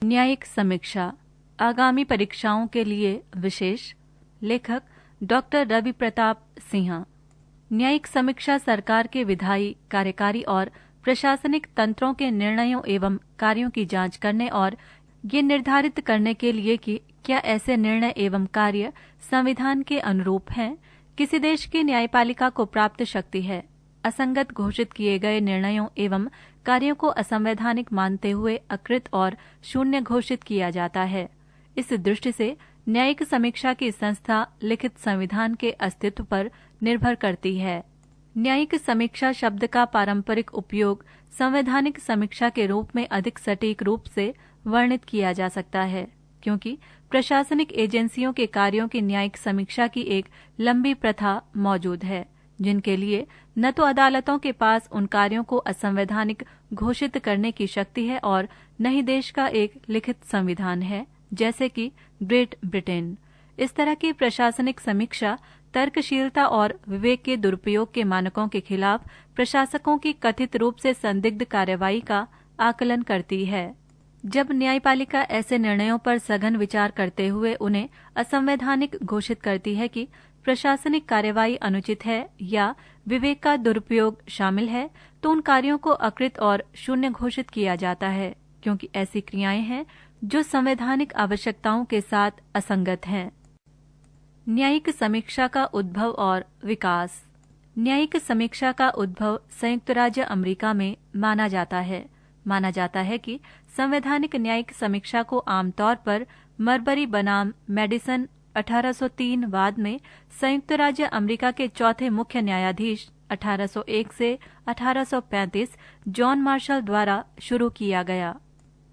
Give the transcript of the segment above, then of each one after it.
न्यायिक समीक्षा आगामी परीक्षाओं के लिए विशेष। लेखक डॉक्टर रवि प्रताप सिंह। न्यायिक समीक्षा सरकार के विधायी, कार्यकारी और प्रशासनिक तंत्रों के निर्णयों एवं कार्यों की जांच करने और ये निर्धारित करने के लिए कि क्या ऐसे निर्णय एवं कार्य संविधान के अनुरूप हैं। किसी देश की न्यायपालिका को प्राप्त शक्ति है असंगत घोषित किए गए निर्णयों एवं कार्यों को असंवैधानिक मानते हुए अकृत और शून्य घोषित किया जाता है। इस दृष्टि से न्यायिक समीक्षा की संस्था लिखित संविधान के अस्तित्व पर निर्भर करती है। न्यायिक समीक्षा शब्द का पारंपरिक उपयोग संवैधानिक समीक्षा के रूप में अधिक सटीक रूप से वर्णित किया जा सकता है, क्योंकि प्रशासनिक एजेंसियों के कार्यों की न्यायिक समीक्षा की एक लंबी प्रथा मौजूद है, जिनके लिए न तो अदालतों के पास उन कार्यों को असंवैधानिक घोषित करने की शक्ति है और न ही देश का एक लिखित संविधान है, जैसे कि ग्रेट ब्रिटेन। इस तरह की प्रशासनिक समीक्षा तर्कशीलता और विवेक के दुरुपयोग के मानकों के खिलाफ प्रशासकों की कथित रूप से संदिग्ध कार्रवाई का आकलन करती है। जब न्यायपालिका ऐसे निर्णयों पर सघन विचार करते हुए उन्हें असंवैधानिक घोषित करती है कि प्रशासनिक कार्यवाही अनुचित है या विवेक का दुरुपयोग शामिल है, तो उन कार्यों को अकृत और शून्य घोषित किया जाता है, क्योंकि ऐसी क्रियाएं हैं जो संवैधानिक आवश्यकताओं के साथ असंगत हैं। न्यायिक समीक्षा का उद्भव और विकास। न्यायिक समीक्षा का उद्भव संयुक्त राज्य अमेरिका में माना जाता है कि संवैधानिक न्यायिक समीक्षा को आमतौर पर मरबरी बनाम मेडिसन 1803 वाद में संयुक्त राज्य अमेरिका के चौथे मुख्य न्यायाधीश 1801 से 1835 जॉन मार्शल द्वारा शुरू किया गया।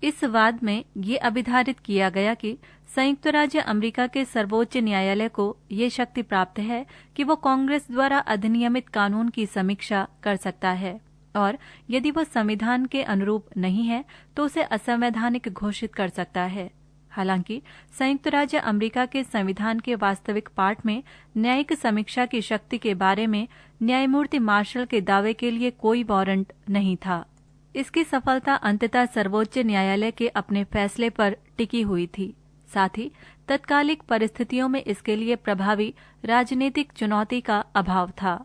इस वाद में ये अभिधारित किया गया कि संयुक्त राज्य अमेरिका के सर्वोच्च न्यायालय को ये शक्ति प्राप्त है कि वो कांग्रेस द्वारा अधिनियमित कानून की समीक्षा कर सकता है और यदि वह संविधान के अनुरूप नहीं है तो उसे असंवैधानिक घोषित कर सकता है। हालांकि संयुक्त राज्य अमेरिका के संविधान के वास्तविक पाठ में न्यायिक समीक्षा की शक्ति के बारे में न्यायमूर्ति मार्शल के दावे के लिए कोई वारंट नहीं था। इसकी सफलता अंततः सर्वोच्च न्यायालय के अपने फैसले पर टिकी हुई थी। साथ ही तत्कालिक परिस्थितियों में इसके लिए प्रभावी राजनीतिक चुनौती का अभाव था।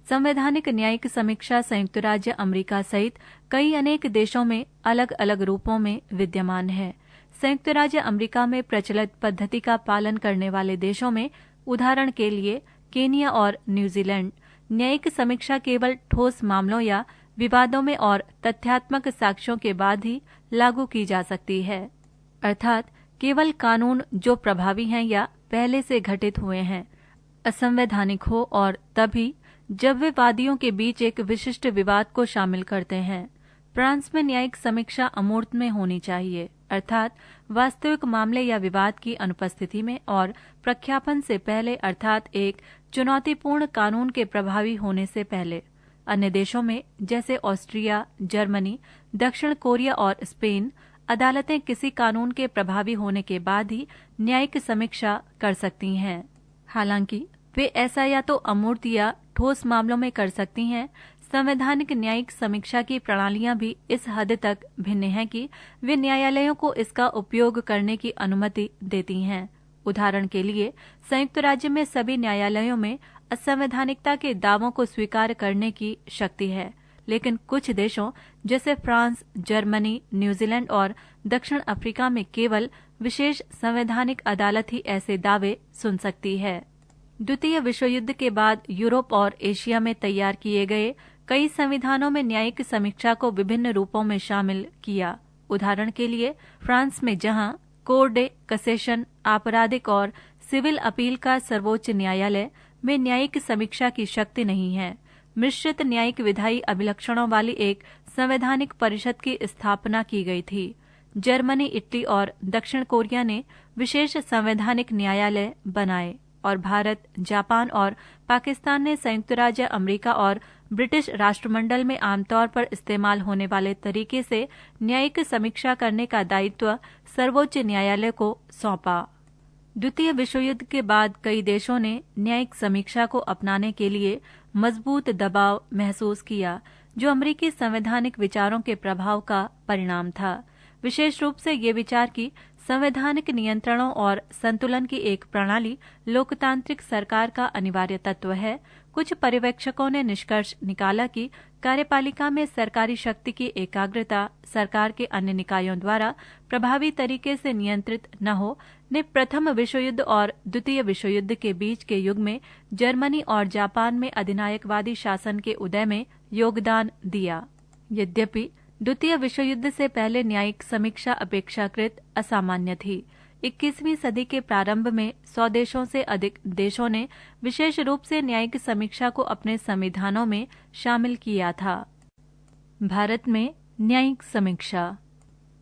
संवैधानिक न्यायिक समीक्षा संयुक्त राज्य अमेरिका सहित कई अनेक देशों में अलग अलग रूपों में विद्यमान है। संयुक्त राज्य अमेरिका में प्रचलित पद्धति का पालन करने वाले देशों में उदाहरण के लिए केनिया और न्यूजीलैंड न्यायिक समीक्षा केवल ठोस मामलों या विवादों में और तथ्यात्मक साक्ष्यों के बाद ही लागू की जा सकती है, अर्थात केवल कानून जो प्रभावी हैं या पहले से घटित हुए हैं असंवैधानिक हो और तभी जब वे वादियों के बीच एक विशिष्ट विवाद को शामिल करते हैं। फ्रांस में न्यायिक समीक्षा अमूर्त में होनी चाहिए, अर्थात वास्तविक मामले या विवाद की अनुपस्थिति में और प्रख्यापन से पहले, अर्थात एक चुनौतीपूर्ण कानून के प्रभावी होने से पहले। अन्य देशों में जैसे ऑस्ट्रिया, जर्मनी, दक्षिण कोरिया और स्पेन अदालतें किसी कानून के प्रभावी होने के बाद ही न्यायिक समीक्षा कर सकती हैं। हालांकि वे ऐसा या तो अमूर्त या ठोस मामलों में कर सकती हैं। संवैधानिक न्यायिक समीक्षा की प्रणालियां भी इस हद तक भिन्न हैं कि वे न्यायालयों को इसका उपयोग करने की अनुमति देती हैं। उदाहरण के लिए संयुक्त राज्य में सभी न्यायालयों में असंवैधानिकता के दावों को स्वीकार करने की शक्ति है, लेकिन कुछ देशों जैसे फ्रांस, जर्मनी, न्यूजीलैंड और दक्षिण अफ्रीका में केवल विशेष संवैधानिक अदालत ही ऐसे दावे सुन सकती है। द्वितीय विश्व युद्ध के बाद यूरोप और एशिया में तैयार किए गए कई संविधानों में न्यायिक समीक्षा को विभिन्न रूपों में शामिल किया। उदाहरण के लिए फ्रांस में जहां कोर डे कैसेशन आपराधिक और सिविल अपील का सर्वोच्च न्यायालय में न्यायिक समीक्षा की शक्ति नहीं है, मिश्रित न्यायिक विधायी अभिलक्षणों वाली एक संवैधानिक परिषद की स्थापना की गई थी। जर्मनी, इटली और दक्षिण कोरिया ने विशेष संवैधानिक न्यायालय बनाए और भारत, जापान और पाकिस्तान ने संयुक्त राज्य अमेरिका और ब्रिटिश राष्ट्रमंडल में आमतौर पर इस्तेमाल होने वाले तरीके से न्यायिक समीक्षा करने का दायित्व सर्वोच्च न्यायालय को सौंपा। द्वितीय विश्व युद्ध के बाद कई देशों ने न्यायिक समीक्षा को अपनाने के लिए मजबूत दबाव महसूस किया, जो अमेरिकी संवैधानिक विचारों के प्रभाव का परिणाम था। विशेष रूप से ये विचार कि संवैधानिक नियंत्रणों और संतुलन की एक प्रणाली लोकतांत्रिक सरकार का अनिवार्य तत्व है। कुछ पर्यवेक्षकों ने निष्कर्ष निकाला कि कार्यपालिका में सरकारी शक्ति की एकाग्रता सरकार के अन्य निकायों द्वारा प्रभावी तरीके से नियंत्रित न हो ने प्रथम विश्व युद्ध और द्वितीय विश्व युद्ध के बीच के युग में जर्मनी और जापान में अधिनायकवादी शासन के उदय में योगदान दिया। यद्यपि द्वितीय विश्व युद्ध से पहले न्यायिक समीक्षा अपेक्षाकृत असामान्य थी। 21वीं सदी के प्रारंभ में 100 देशों से अधिक देशों ने विशेष रूप से न्यायिक समीक्षा को अपने संविधानों में शामिल किया था। भारत में न्यायिक समीक्षा।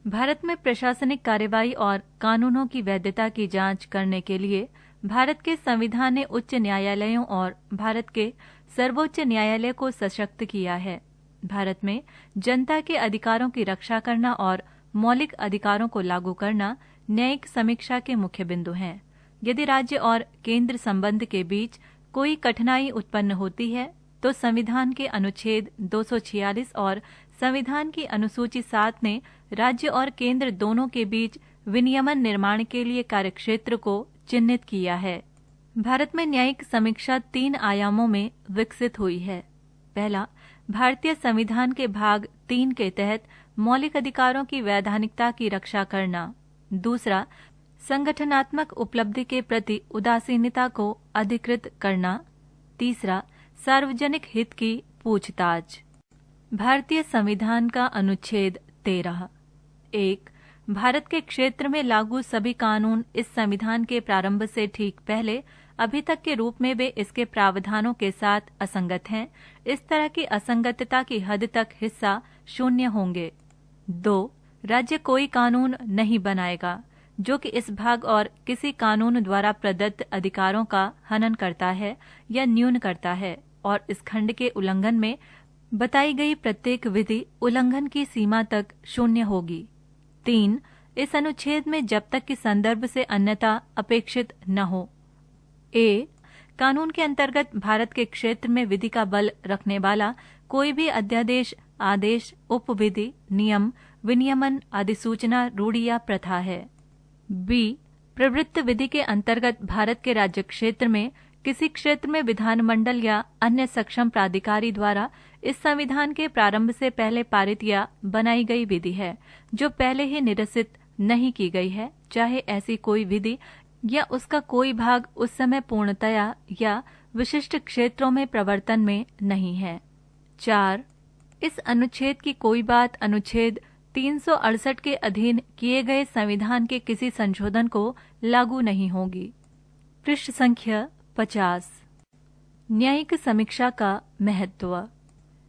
भारत में प्रशासनिक कार्यवाही और कानूनों की वैधता की जांच करने के लिए भारत के संविधान ने उच्च न्यायालयों और भारत के सर्वोच्च न्यायालय को सशक्त किया है। भारत में जनता के अधिकारों की रक्षा करना और मौलिक अधिकारों को लागू करना न्यायिक समीक्षा के मुख्य बिंदु हैं। यदि राज्य और केंद्र संबंध के बीच कोई कठिनाई उत्पन्न होती है तो संविधान के अनुच्छेद 246 और संविधान की अनुसूची 7 ने राज्य और केंद्र दोनों के बीच विनियमन निर्माण के लिए कार्यक्षेत्र को चिन्हित किया है। भारत में न्यायिक समीक्षा 3 आयामों में विकसित हुई है। पहला, भारतीय संविधान के भाग 3 के तहत मौलिक अधिकारों की वैधानिकता की रक्षा करना। दूसरा, संगठनात्मक उपलब्धि के प्रति उदासीनता को अधिकृत करना। तीसरा, सार्वजनिक हित की पूछताछ। भारतीय संविधान का अनुच्छेद 13। 1. भारत के क्षेत्र में लागू सभी कानून इस संविधान के प्रारंभ से ठीक पहले अभी तक के रूप में वे इसके प्रावधानों के साथ असंगत हैं। इस तरह की असंगतता की हद तक हिस्सा शून्य होंगे। 2. राज्य कोई कानून नहीं बनाएगा जो कि इस भाग और किसी कानून द्वारा प्रदत्त अधिकारों का हनन करता है या न्यून करता है और इस खंड के उल्लंघन में बताई गई प्रत्येक विधि उल्लंघन की सीमा तक शून्य होगी। 3. इस अनुच्छेद में जब तक कि संदर्भ से अन्यथा अपेक्षित न हो। ए. कानून के अंतर्गत भारत के क्षेत्र में विधि का बल रखने वाला कोई भी अध्यादेश, आदेश, उपविधि, नियम, विनियमन, अधिसूचना, रूढ़ि या प्रथा है। बी. प्रवृत्त विधि के अंतर्गत भारत के राज्य क्षेत्र में किसी क्षेत्र में विधानमंडल या अन्य सक्षम प्राधिकारी द्वारा इस संविधान के प्रारंभ से पहले पारित या बनाई गई विधि है जो पहले ही निरसित नहीं की गई है, चाहे ऐसी कोई विधि या उसका कोई भाग उस समय पूर्णतया या विशिष्ट क्षेत्रों में प्रवर्तन में नहीं है। 4. इस अनुच्छेद की कोई बात अनुच्छेद 368 के अधीन किए गए संविधान के किसी संशोधन को लागू नहीं होगी। पृष्ठ संख्या 50। न्यायिक समीक्षा का महत्व।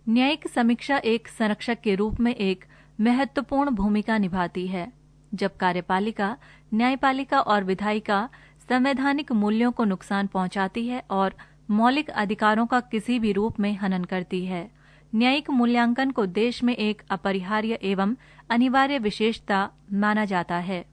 न्यायिक समीक्षा एक संरक्षक के रूप में एक महत्वपूर्ण भूमिका निभाती है। जब कार्यपालिका, न्यायपालिका और विधायिका संवैधानिक मूल्यों को नुकसान पहुंचाती है और मौलिक अधिकारों का किसी भी रूप में हनन करती है। न्यायिक मूल्यांकन को देश में एक अपरिहार्य एवं अनिवार्य विशेषता माना जाता है।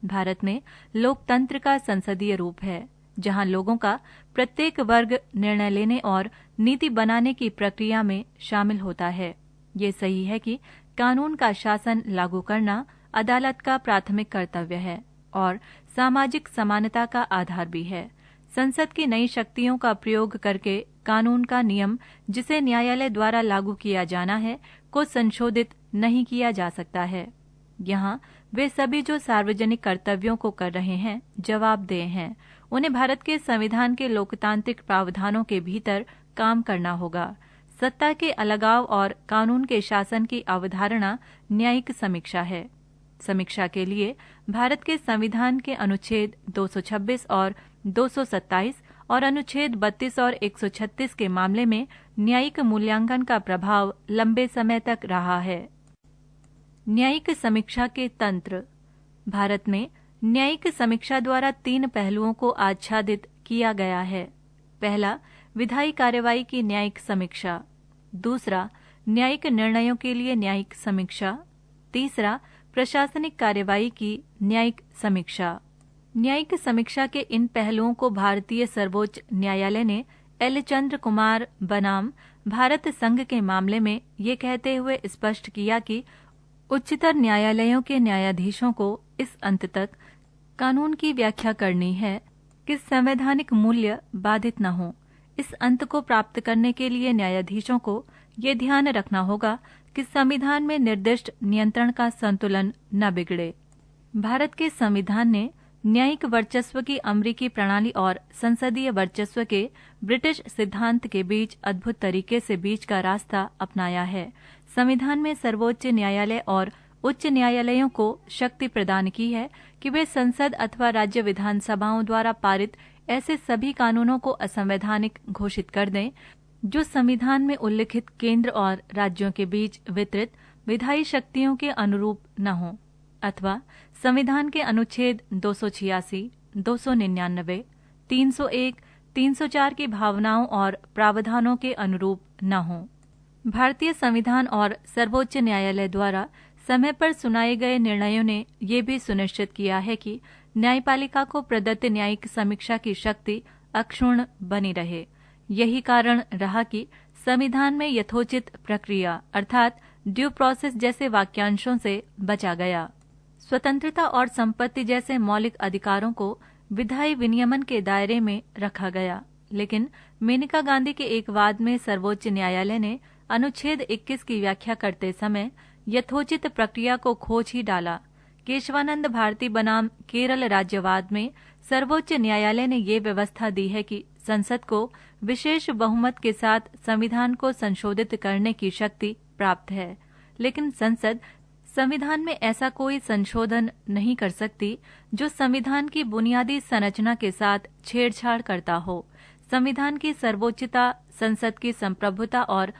भारत में लोकतंत्र का संसदीय रूप है जहां लोगों का प्रत्येक वर्ग निर्णय लेने और नीति बनाने की प्रक्रिया में शामिल होता है। ये सही है कि कानून का शासन लागू करना अदालत का प्राथमिक कर्तव्य है और सामाजिक समानता का आधार भी है। संसद की नई शक्तियों का प्रयोग करके कानून का नियम जिसे न्यायालय द्वारा लागू किया जाना है को संशोधित नहीं किया जा सकता है। यहाँ वे सभी जो सार्वजनिक कर्तव्यों को कर रहे हैं जवाबदेह हैं। उन्हें भारत के संविधान के लोकतांत्रिक प्रावधानों के भीतर काम करना होगा। सत्ता के अलगाव और कानून के शासन की अवधारणा न्यायिक समीक्षा है। समीक्षा के लिए भारत के संविधान के अनुच्छेद 226 और 227 और अनुच्छेद 32 और 136 के मामले में न्यायिक मूल्यांकन का प्रभाव लंबे समय तक रहा है। न्यायिक समीक्षा के तंत्र। भारत में न्यायिक समीक्षा द्वारा 3 पहलुओं को आच्छादित किया गया है। पहला, विधायी कार्यवाही की न्यायिक समीक्षा। दूसरा, न्यायिक निर्णयों के लिए न्यायिक समीक्षा। तीसरा, प्रशासनिक कार्यवाही की न्यायिक समीक्षा। न्यायिक समीक्षा के इन पहलुओं को भारतीय सर्वोच्च न्यायालय ने एल. चंद्र कुमार बनाम भारत संघ के मामले में ये कहते हुए स्पष्ट किया कि उच्चतर न्यायालयों के न्यायाधीशों को इस अंत तक कानून की व्याख्या करनी है कि संवैधानिक मूल्य बाधित न हो। इस अंत को प्राप्त करने के लिए न्यायाधीशों को ये ध्यान रखना होगा कि संविधान में निर्दिष्ट नियंत्रण का संतुलन न बिगड़े। भारत के संविधान ने न्यायिक वर्चस्व की अमेरिकी प्रणाली और संसदीय वर्चस्व के ब्रिटिश सिद्धांत के बीच अद्भुत तरीके से बीच का रास्ता अपनाया है। संविधान में सर्वोच्च न्यायालय और उच्च न्यायालयों को शक्ति प्रदान की है कि वे संसद अथवा राज्य विधानसभाओं द्वारा पारित ऐसे सभी कानूनों को असंवैधानिक घोषित कर दें जो संविधान में उल्लिखित केंद्र और राज्यों के बीच वितरित विधायी शक्तियों के अनुरूप न हो, अथवा संविधान के अनुच्छेद 286, 299, 301, 304 की भावनाओं और प्रावधानों के अनुरूप न हो। भारतीय संविधान और सर्वोच्च न्यायालय द्वारा समय पर सुनाए गए निर्णयों ने ये भी सुनिश्चित किया है कि न्यायपालिका को प्रदत्त न्यायिक समीक्षा की शक्ति अक्षुण्ण बनी रहे। यही कारण रहा कि संविधान में यथोचित प्रक्रिया अर्थात ड्यू प्रोसेस जैसे वाक्यांशों से बचा गया। स्वतंत्रता और संपत्ति जैसे मौलिक अधिकारों को विधायी विनियमन के दायरे में रखा गया, लेकिन मेनका गांधी के एक वाद में सर्वोच्च न्यायालय ने अनुच्छेद 21 की व्याख्या करते समय यथोचित प्रक्रिया को खोज ही डाला। केशवानंद भारती बनाम केरल राज्यवाद में सर्वोच्च न्यायालय ने ये व्यवस्था दी है कि संसद को विशेष बहुमत के साथ संविधान को संशोधित करने की शक्ति प्राप्त है, लेकिन संसद संविधान में ऐसा कोई संशोधन नहीं कर सकती जो संविधान की बुनियादी संरचना के साथ छेड़छाड़ करता हो। संविधान की सर्वोच्चता, संसद की संप्रभुता और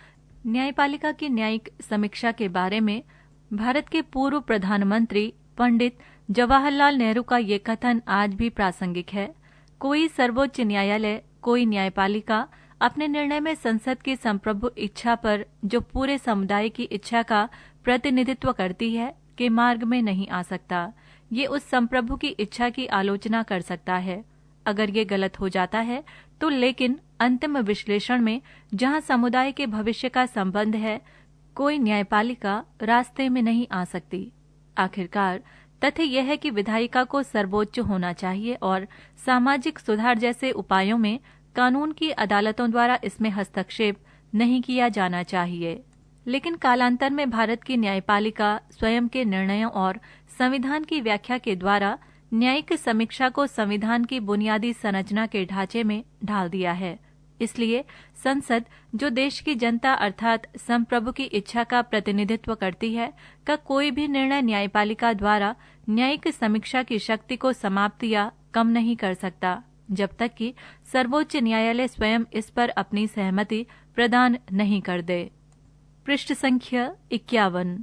न्यायपालिका की न्यायिक समीक्षा के बारे में भारत के पूर्व प्रधानमंत्री पंडित जवाहरलाल नेहरू का ये कथन आज भी प्रासंगिक है। कोई सर्वोच्च न्यायालय, कोई न्यायपालिका अपने निर्णय में संसद की संप्रभु इच्छा पर, जो पूरे समुदाय की इच्छा का प्रतिनिधित्व करती है, के मार्ग में नहीं आ सकता। ये उस संप्रभु की इच्छा की आलोचना कर सकता है। अगर ये गलत हो जाता है तो लेकिन अंतिम विश्लेषण में जहां समुदाय के भविष्य का संबंध है, कोई न्यायपालिका रास्ते में नहीं आ सकती। आखिरकार तथ्य यह है कि विधायिका को सर्वोच्च होना चाहिए और सामाजिक सुधार जैसे उपायों में कानून की अदालतों द्वारा इसमें हस्तक्षेप नहीं किया जाना चाहिए। लेकिन कालांतर में भारत की न्यायपालिका स्वयं के निर्णयों और संविधान की व्याख्या के द्वारा न्यायिक समीक्षा को संविधान की बुनियादी संरचना के ढांचे में ढाल दिया है। इसलिए संसद, जो देश की जनता अर्थात संप्रभु की इच्छा का प्रतिनिधित्व करती है, का कोई भी निर्णय न्यायपालिका द्वारा न्यायिक समीक्षा की शक्ति को समाप्त या कम नहीं कर सकता, जब तक कि सर्वोच्च न्यायालय स्वयं इस पर अपनी सहमति प्रदान नहीं कर दे। पृष्ठ संख्या 51।